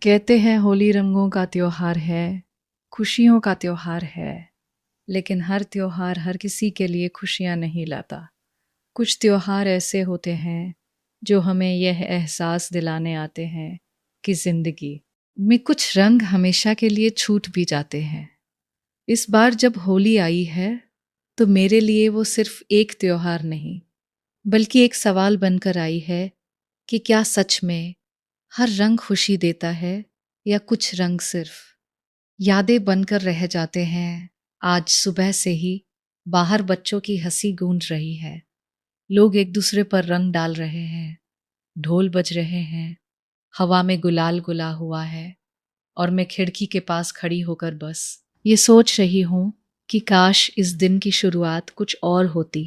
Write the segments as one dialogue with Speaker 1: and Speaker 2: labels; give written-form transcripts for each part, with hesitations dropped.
Speaker 1: कहते हैं होली रंगों का त्योहार है, खुशियों का त्योहार है। लेकिन हर त्योहार हर किसी के लिए खुशियाँ नहीं लाता। कुछ त्योहार ऐसे होते हैं जो हमें यह एहसास दिलाने आते हैं कि जिंदगी में कुछ रंग हमेशा के लिए छूट भी जाते हैं। इस बार जब होली आई है तो मेरे लिए वो सिर्फ एक त्योहार नहीं बल्कि एक सवाल बनकर आई है कि क्या सच में हर रंग खुशी देता है या कुछ रंग सिर्फ यादें बनकर रह जाते हैं। आज सुबह से ही बाहर बच्चों की हंसी गूंज रही है। लोग एक दूसरे पर रंग डाल रहे हैं, ढोल बज रहे हैं, हवा में गुलाल गुला हुआ है। और मैं खिड़की के पास खड़ी होकर बस ये सोच रही हूँ कि काश इस दिन की शुरुआत कुछ और होती।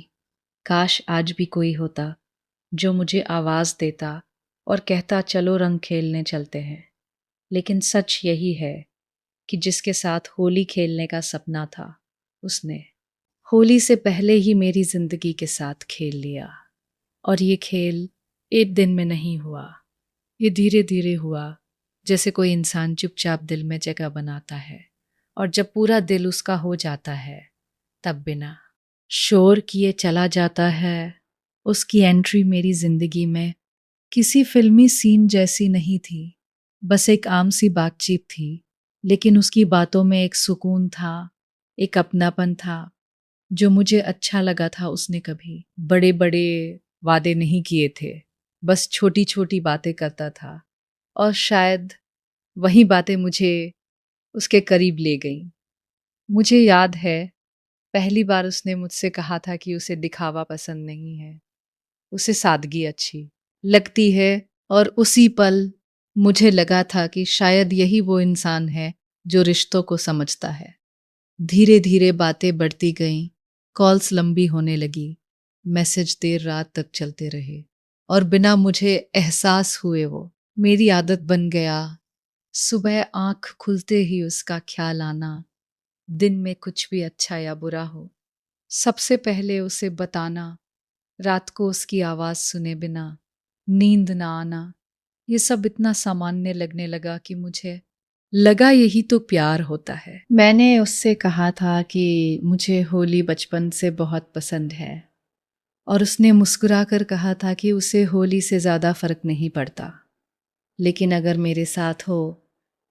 Speaker 1: काश आज भी कोई होता जो मुझे आवाज देता और कहता चलो रंग खेलने चलते हैं। लेकिन सच यही है कि जिसके साथ होली खेलने का सपना था उसने होली से पहले ही मेरी जिंदगी के साथ खेल लिया। और ये खेल एक दिन में नहीं हुआ, ये धीरे धीरे हुआ। जैसे कोई इंसान चुपचाप दिल में जगह बनाता है और जब पूरा दिल उसका हो जाता है तब बिना शोर किए चला जाता है। उसकी एंट्री मेरी जिंदगी में किसी फिल्मी सीन जैसी नहीं थी, बस एक आम सी बातचीत थी। लेकिन उसकी बातों में एक सुकून था, एक अपनापन था जो मुझे अच्छा लगा था। उसने कभी बड़े बड़े वादे नहीं किए थे, बस छोटी छोटी बातें करता था और शायद वही बातें मुझे उसके करीब ले गईं। मुझे याद है पहली बार उसने मुझसे कहा था कि उसे दिखावा पसंद नहीं है, उसे सादगी अच्छी लगती है। और उसी पल मुझे लगा था कि शायद यही वो इंसान है जो रिश्तों को समझता है। धीरे धीरे बातें बढ़ती गईं, कॉल्स लंबी होने लगी, मैसेज देर रात तक चलते रहे और बिना मुझे एहसास हुए वो मेरी आदत बन गया। सुबह आंख खुलते ही उसका ख्याल आना, दिन में कुछ भी अच्छा या बुरा हो सबसे पहले उसे बताना, रात को उसकी आवाज सुने बिना नींद ना आना। ये सब इतना सामान्य लगने लगा कि मुझे लगा यही तो प्यार होता है। मैंने उससे कहा था कि मुझे होली बचपन से बहुत पसंद है और उसने मुस्कुराकर कहा था कि उसे होली से ज़्यादा फर्क नहीं पड़ता, लेकिन अगर मेरे साथ हो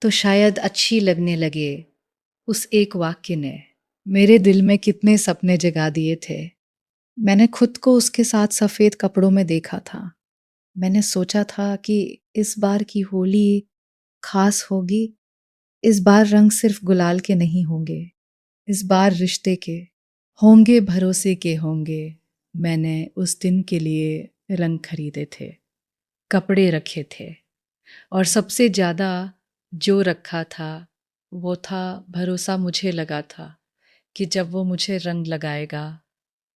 Speaker 1: तो शायद अच्छी लगने लगे। उस एक वाक्य ने मेरे दिल में कितने सपने जगा दिए थे। मैंने खुद को उसके साथ सफ़ेद कपड़ों में देखा था। मैंने सोचा था कि इस बार की होली खास होगी। इस बार रंग सिर्फ गुलाल के नहीं होंगे, इस बार रिश्ते के होंगे, भरोसे के होंगे। मैंने उस दिन के लिए रंग खरीदे थे, कपड़े रखे थे और सबसे ज़्यादा जो रखा था वो था भरोसा। मुझे लगा था कि जब वो मुझे रंग लगाएगा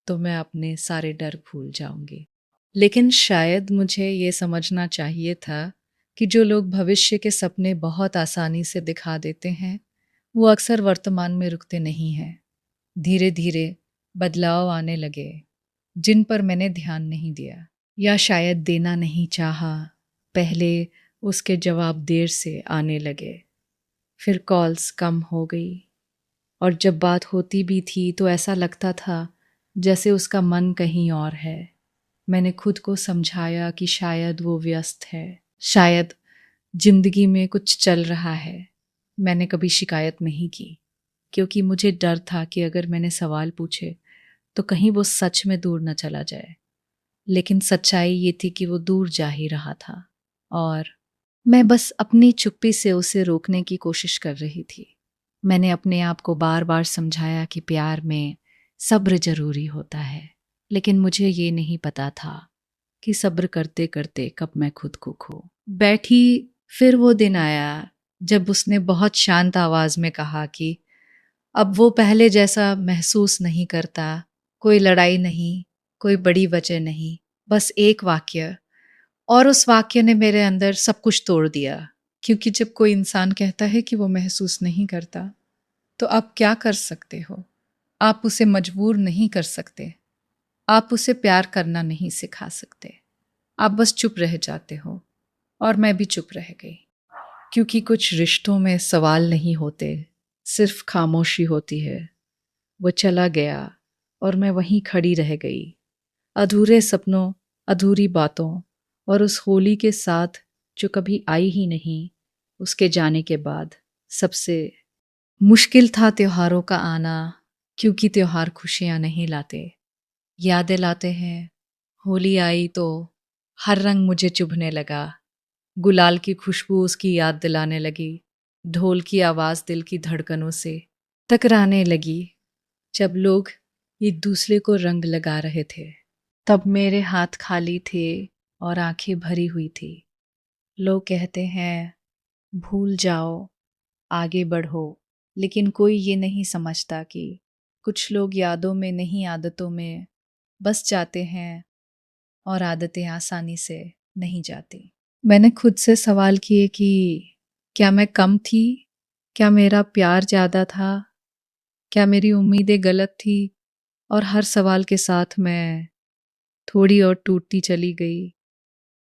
Speaker 1: तो मैं अपने सारे डर भूल जाऊंगी। लेकिन शायद मुझे ये समझना चाहिए था कि जो लोग भविष्य के सपने बहुत आसानी से दिखा देते हैं वो अक्सर वर्तमान में रुकते नहीं हैं। धीरे धीरे बदलाव आने लगे जिन पर मैंने ध्यान नहीं दिया या शायद देना नहीं चाहा। पहले उसके जवाब देर से आने लगे, फिर कॉल्स कम हो गई और जब बात होती भी थी तो ऐसा लगता था जैसे उसका मन कहीं और है। मैंने खुद को समझाया कि शायद वो व्यस्त है, शायद जिंदगी में कुछ चल रहा है। मैंने कभी शिकायत नहीं की क्योंकि मुझे डर था कि अगर मैंने सवाल पूछे तो कहीं वो सच में दूर न चला जाए। लेकिन सच्चाई ये थी कि वो दूर जा ही रहा था और मैं बस अपनी चुप्पी से उसे रोकने की कोशिश कर रही थी। मैंने अपने आप को बार बार समझाया कि प्यार में सब्र जरूरी होता है, लेकिन मुझे ये नहीं पता था कि सब्र करते करते कब मैं खुद को खो बैठी। फिर वो दिन आया जब उसने बहुत शांत आवाज में कहा कि अब वो पहले जैसा महसूस नहीं करता। कोई लड़ाई नहीं, कोई बड़ी वजह नहीं, बस एक वाक्य। और उस वाक्य ने मेरे अंदर सब कुछ तोड़ दिया। क्योंकि जब कोई इंसान कहता है कि वो महसूस नहीं करता तो आप क्या कर सकते हो? आप उसे मजबूर नहीं कर सकते, आप उसे प्यार करना नहीं सिखा सकते। आप बस चुप रह जाते हो और मैं भी चुप रह गई। क्योंकि कुछ रिश्तों में सवाल नहीं होते, सिर्फ खामोशी होती है। वो चला गया और मैं वहीं खड़ी रह गई, अधूरे सपनों, अधूरी बातों और उस होली के साथ जो कभी आई ही नहीं। उसके जाने के बाद सबसे मुश्किल था त्योहारों का आना, क्योंकि त्योहार खुशियाँ नहीं लाते, यादें लाते हैं। होली आई तो हर रंग मुझे चुभने लगा, गुलाल की खुशबू उसकी याद दिलाने लगी, ढोल की आवाज़ दिल की धड़कनों से टकराने लगी। जब लोग एक दूसरे को रंग लगा रहे थे, तब मेरे हाथ खाली थे और आंखें भरी हुई थी। लोग कहते हैं भूल जाओ, आगे बढ़ो, लेकिन कोई ये नहीं समझता कि कुछ लोग यादों में नहीं आदतों में बस जाते हैं और आदतें आसानी से नहीं जाती। मैंने खुद से सवाल किए कि क्या मैं कम थी? क्या मेरा प्यार ज़्यादा था? क्या मेरी उम्मीदें गलत थी? और हर सवाल के साथ मैं थोड़ी और टूटती चली गई।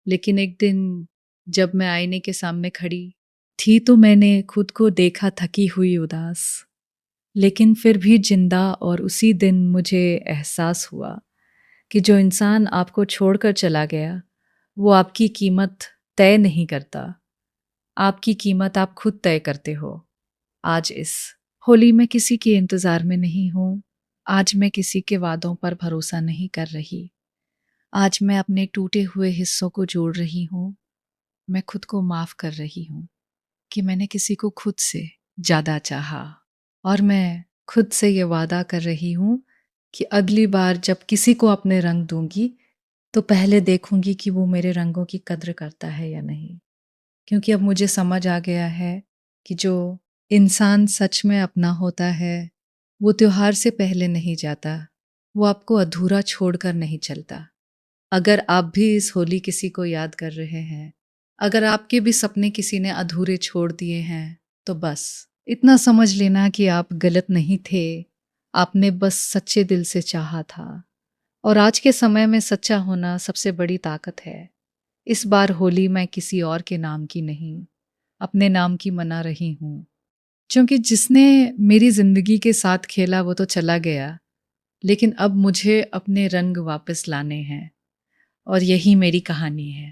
Speaker 1: लेकिन एक दिन जब मैं आईने के सामने खड़ी थी तो मैंने खुद को देखा थकी हुई उदास, लेकिन फिर भी जिंदा। और उसी दिन मुझे एहसास हुआ कि जो इंसान आपको छोड़कर चला गया वो आपकी कीमत तय नहीं करता, आपकी कीमत आप खुद तय करते हो। आज इस होली में किसी के इंतज़ार में नहीं हूँ, आज मैं किसी के वादों पर भरोसा नहीं कर रही। आज मैं अपने टूटे हुए हिस्सों को जोड़ रही हूँ। मैं खुद को माफ़ कर रही हूँ कि मैंने किसी को खुद से ज़्यादा चाहा। और मैं खुद से ये वादा कर रही हूँ कि अगली बार जब किसी को अपने रंग दूंगी तो पहले देखूंगी कि वो मेरे रंगों की कद्र करता है या नहीं। क्योंकि अब मुझे समझ आ गया है कि जो इंसान सच में अपना होता है वो त्योहार से पहले नहीं जाता, वो आपको अधूरा छोड़कर नहीं चलता। अगर आप भी इस होली किसी को याद कर रहे हैं, अगर आपके भी सपने किसी ने अधूरे छोड़ दिए हैं, तो बस इतना समझ लेना कि आप गलत नहीं थे, आपने बस सच्चे दिल से चाहा था। और आज के समय में सच्चा होना सबसे बड़ी ताकत है। इस बार होली मैं किसी और के नाम की नहीं, अपने नाम की मना रही हूँ। क्योंकि जिसने मेरी जिंदगी के साथ खेला वो तो चला गया, लेकिन अब मुझे अपने रंग वापस लाने हैं और यही मेरी कहानी है।